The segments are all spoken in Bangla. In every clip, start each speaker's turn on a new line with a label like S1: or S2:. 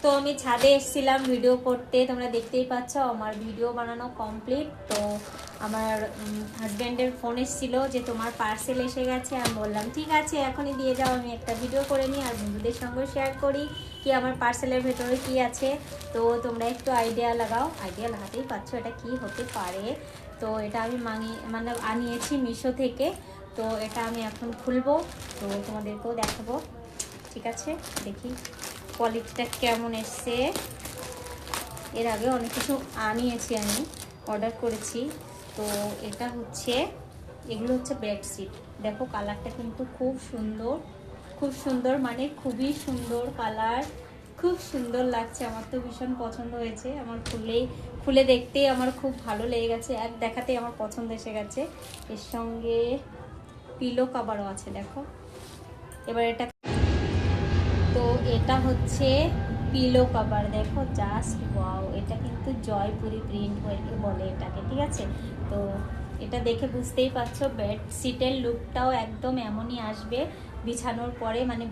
S1: তো আমি ছাদে এসেছিলাম ভিডিও করতে, তোমরা দেখতেই পাচ্ছ আমার ভিডিও বানানো কমপ্লিট। তো আমার হাজব্যান্ডের ফোন এসেছিল যে তোমার পার্সেল এসে গেছে। আমি বললাম ঠিক আছে এখনই দিয়ে যাও, আমি একটা ভিডিও করে নিই আর বন্ধুদের সঙ্গে শেয়ার করি কি আমার পার্সেলের ভেতরে কি আছে। তো তোমরা একটু আইডিয়া লাগাও, আইডিয়া লাগাতেই পারছো এটা কি হতে পারে। তো এটা আমি আনিয়েছি মিশো থেকে। তো এটা আমি এখন খুলবো, তো তোমাদেরকেও দেখাবো। ঠিক আছে, দেখি কোয়ালিটিটা কেমন এসছে। এর আগে অনেক কিছু আনিয়েছি, আমি অর্ডার করেছি। তো এটা হচ্ছে, এগুলো হচ্ছে বেডশিট। দেখো কালারটা কিন্তু খুব সুন্দর, খুব সুন্দর, মানে খুবই সুন্দর কালার, খুব সুন্দর লাগছে। আমার তো ভীষণ পছন্দ হয়েছে। আমার খুলে দেখতেই আমার খুব ভালো লেগে গেছে, এক দেখাতেই আমার পছন্দ এসে গেছে। এর সঙ্গে পিলো কভারও আছে দেখো। এবার এটা, তো এটা হচ্ছে পিলো কভার, দেখো জাস্ট ওয়াও। এটা কিন্তু জয়পুরি প্রিন্ট বলে এটাকে, ঠিক আছে। তো এটা দেখে বুঝতেই পারছো বেডশিটের লুকটাও একদম এমনই আসবে বিছানোর পরে, মানে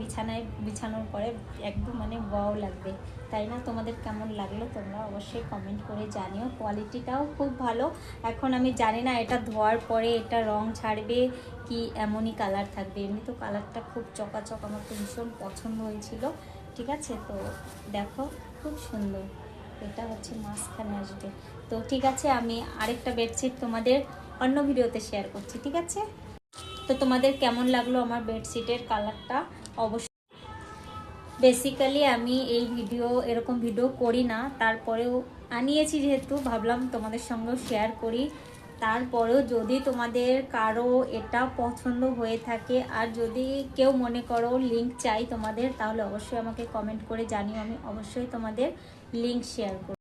S1: বিছানোর পরে একদম মানে ওয়াও লাগবে, তাই না? তোমাদের কেমন লাগলো তোমরা অবশ্যই কমেন্ট করে জানিও। কোয়ালিটিটাও খুব ভালো। এখন আমি জানি না এটা ধোয়ার পরে এটা রং ছাড়বে কি এমনই কালার থাকবে। এমনি তো কালারটা খুব চকাচক, আমার তো ভীষণ পছন্দ হয়েছিল। ঠিক আছে, তো দেখো খুব সুন্দর। এটা হচ্ছে মাঝখানে আসবে। তো ঠিক আছে, আমি আরেকটা বেডশিট তোমাদের অন্য ভিডিওতে শেয়ার করছি, ঠিক আছে। তো তোমাদের কেমন লাগলো আমার বেডশিটের কালারটা অবশ্যই। বেসিক্যালি আমি এই এরকম ভিডিও করি না, তারপরেও আনিয়েছি যেহেতু ভাবলাম তোমাদের সঙ্গেও শেয়ার করি। তারপরেও যদি তোমাদের কারো এটা পছন্দ হয়ে থাকে আর যদি কেউ মনে করো লিংক চাই তোমাদের, তাহলে অবশ্যই আমাকে কমেন্ট করে জানিও, আমি অবশ্যই তোমাদের লিংক শেয়ার করব।